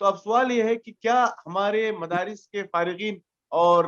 तो अब सवाल ये है कि क्या हमारे मदारिस के फारिगीन और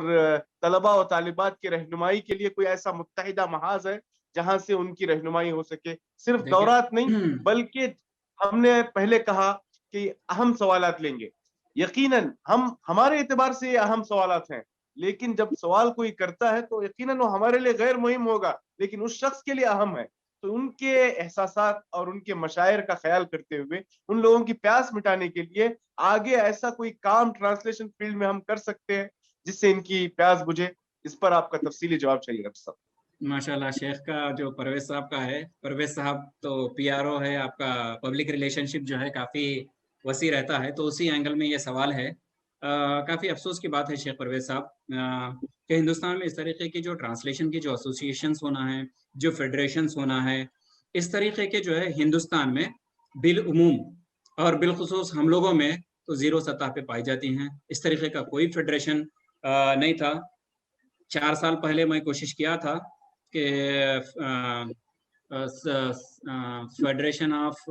तलबा और तालिबात की रहनुमाई के लिए कोई ऐसा मुत्तहिदा महाज है, जहाँ से उनकी रहनुमाई हो सके? सिर्फ देखिए दौरात नहीं, बल्कि हमने पहले कहा कि अहम सवालात लेंगे। यकीनन हम हमारे एतबार से ये अहम सवालात हैं, लेकिन जब सवाल कोई करता है तो यकीनन वो हमारे लिए गैर मुहिम होगा, लेकिन उस शख्स के लिए अहम है। तो उनके एहसासात और उनके मशायर का ख्याल करते हुए, उन लोगों की प्यास मिटाने के लिए आगे ऐसा कोई काम ट्रांसलेशन फील्ड में हम कर सकते हैं, जिससे इनकी प्यास बुझे? इस पर आपका तफसीली जवाब चाहिए डॉक्टर साहब। माशाल्लाह शेख का जो परवेज साहब का है, परवेज साहब तो पीआरओ है, आपका पब्लिक रिलेशनशिप जो है काफ़ी वसी रहता है, तो उसी एंगल में ये सवाल है। काफ़ी अफसोस की बात है शेख परवेज साहब कि हिंदुस्तान में इस तरीके की जो ट्रांसलेशन की जो एसोसिएशंस होना है, जो फेडरेशंस होना है, इस तरीके के जो है हिंदुस्तान में बिलउमूम और बिलखुसूस हम लोगों में तो ज़ीरो सतह पे पाई जाती हैं। इस तरीके का कोई फेडरेशन नहीं था। 4 साल पहले मैं कोशिश किया था कि federation of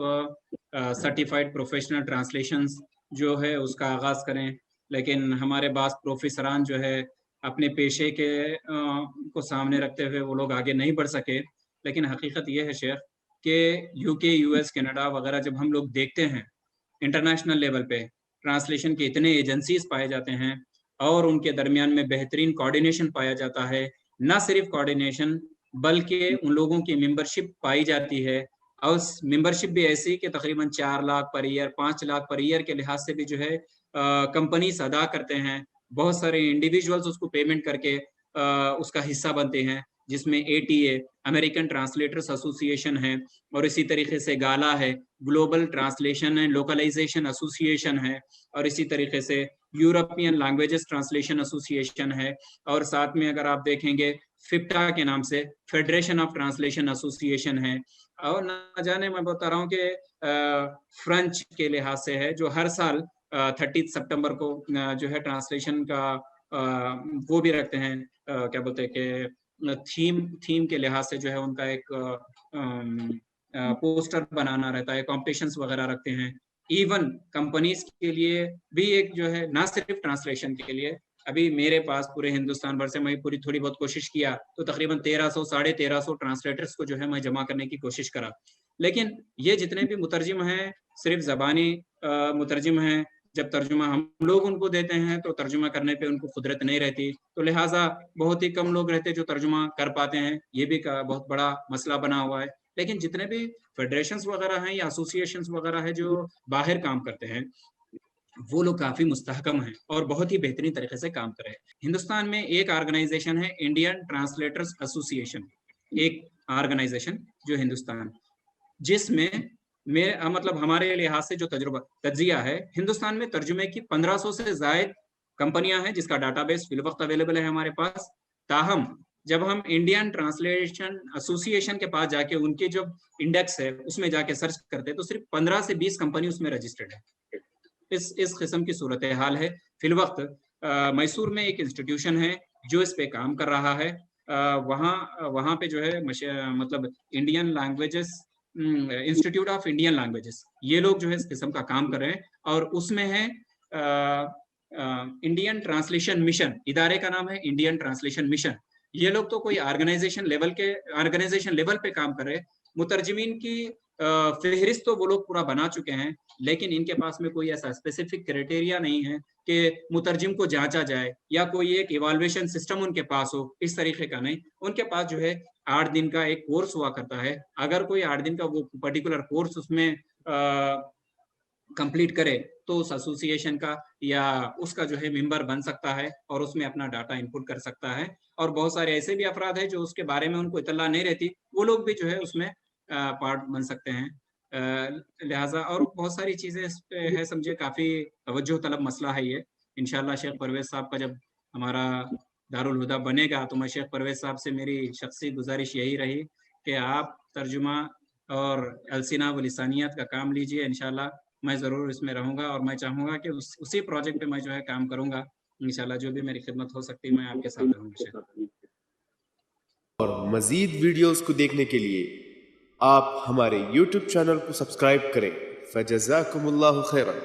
certified professional translations जो है उसका आगाज़ करें, लेकिन हमारे पास प्रोफेसरान जो है अपने पेशे के को सामने रखते हुए वो लोग आगे नहीं बढ़ सके। लेकिन हकीकत ये है शेख कि यूके, यूएस, कनाडा वगैरह जब हम लोग देखते हैं इंटरनेशनल लेवल पे ट्रांसलेशन के इतने एजेंसीज पाए जाते हैं और उनके दरमियान में बेहतरीन कोऑर्डिनेशन पाया जाता है। ना सिर्फ कोऑर्डिनेशन बल्कि उन लोगों की मेंबरशिप पाई जाती है और मेंबरशिप भी ऐसी कि तकरीबन 4 lakh per year, 5 lakh per year के लिहाज से भी जो है कंपनीज अदा करते हैं। बहुत सारे इंडिविजुअल्स उसको पेमेंट करके उसका हिस्सा बनते हैं, जिसमें एटीए अमेरिकन ट्रांसलेटर्स एसोसिएशन है और इसी तरीके से गाला है, global translation and localisation association है और इसी तरीके से यूरोपियन लैंग्वेजेस ट्रांसलेशन एसोसिएशन है और साथ में अगर आप देखेंगे फिप्टा के नाम से फेडरेशन ऑफ ट्रांसलेशन एसोसिएशन है और ना जाने मैं बता रहा हूँ कि फ्रेंच के लिहाज से है जो हर साल 30 सितंबर को जो है ट्रांसलेशन का वो भी रखते हैं, क्या बोलते हैं कि थीम के लिहाज से जो है उनका एक पोस्टर बनाना रहता है, कॉम्पिटिशन्स वगैरह रखते हैं। इवन कंपनीज के लिए भी एक जो है ना सिर्फ ट्रांसलेशन के लिए, अभी मेरे पास पूरे हिंदुस्तान भर से मैं पूरी थोड़ी बहुत कोशिश किया तो तकरीबन 1300 साढ़े 1300 ट्रांसलेटर्स को जो है मैं जमा करने की कोशिश करा। लेकिन ये जितने भी मुतरजिम हैं सिर्फ ज़बानी मुतरजिम हैं, जब तर्जुमा हम लोग उनको देते हैं तो तर्जुमा करने पे उनको कुदरत नहीं रहती, तो लिहाजा बहुत ही कम लोग रहते जो तर्जुमा कर पाते हैं। ये भी बहुत बड़ा मसला बना हुआ है। लेकिन जितने भी फेडरेशंस वगैरह हैं या एसोसिएशंस वगैरह है जो बाहर काम करते हैं, वो लोग काफ़ी मुस्तहकम हैं और बहुत ही बेहतरीन तरीके से काम कर रहे हैं। हिंदुस्तान में एक ऑर्गेनाइजेशन है इंडियन ट्रांसलेटर्स एसोसिएशन, एक ऑर्गेनाइजेशन जो हिंदुस्तान जिसमें मेरे मतलब हमारे लिहाज से जो तज्जिया है, हिंदुस्तान में तर्जुमे की 1500 से ज़ायद कंपनियां हैं जिसका डाटाबेस फिल वक्त अवेलेबल है हमारे पास। ताहम जब हम इंडियन ट्रांसलेशन एसोसिएशन के पास जाके उनके जो इंडेक्स है उसमें जाके सर्च करते हैं तो सिर्फ 15 से 20 कंपनी उसमें रजिस्टर्ड है। इस किस्म की सूरत हाल है। फिल वक्त मैसूर में एक इंस्टीट्यूशन है जो इस पे काम कर रहा है। वहाँ पे जो है मतलब Indian languages institute of Indian languages ये लोग जो है इस किस्म का काम कर रहे हैं और उसमें है इंडियन ट्रांसलेशन मिशन, इदारे का नाम है इंडियन ट्रांसलेशन मिशन। ये लोग तो कोई ऑर्गेनाइजेशन लेवल पे काम कर रहे हैं। मुतरजमीन की फहरिस्त तो वो लोग पूरा बना चुके हैं, लेकिन इनके पास में कोई ऐसा स्पेसिफिक क्राइटेरिया नहीं है कि मुतरजिम को जांचा जाए या कोई एक इवाल्वेशन सिस्टम उनके पास हो, इस तरीके का नहीं। उनके पास जो है 8 दिन का एक कोर्स हुआ करता है। अगर कोई 8 दिन का वो पर्टिकुलर कोर्स उसमें कंप्लीट करे तो उस एसोसिएशन का या उसका जो है मेंबर बन सकता है और उसमें अपना डाटा इनपुट कर सकता है। और बहुत सारे ऐसे भी अफराद हैं जो उसके बारे में उनको इत्तला नहीं रहती, वो लोग भी जो है उसमें पार्ट बन सकते हैं। लिहाजा और बहुत सारी चीज़ें इस पे है, समझिए काफ़ी तवज्जो तलब मसला है ये। इंशाल्लाह शेख परवेज़ साहब का जब हमारा दारुल हुदा बनेगा तो मैं शेख परवेज़ साहब से मेरी शख्सी गुजारिश यही रही कि आप तर्जुमा और अल्सिना व लिसानियत का काम लीजिए। इंशाल्लाह मैं ज़रूर इसमें रहूँगा और मैं चाहूँगा कि उसी प्रोजेक्ट पे मैं जो है काम करूँगा। इंशाल्लाह जो भी मेरी खिदमत हो सकती है मैं आपके साथ रहूँगा शेख। और मज़ीद वीडियोस को देखने के लिए आप हमारे YouTube चैनल को सब्सक्राइब करें। फजज़ाकुमुल्लाहु खैरन।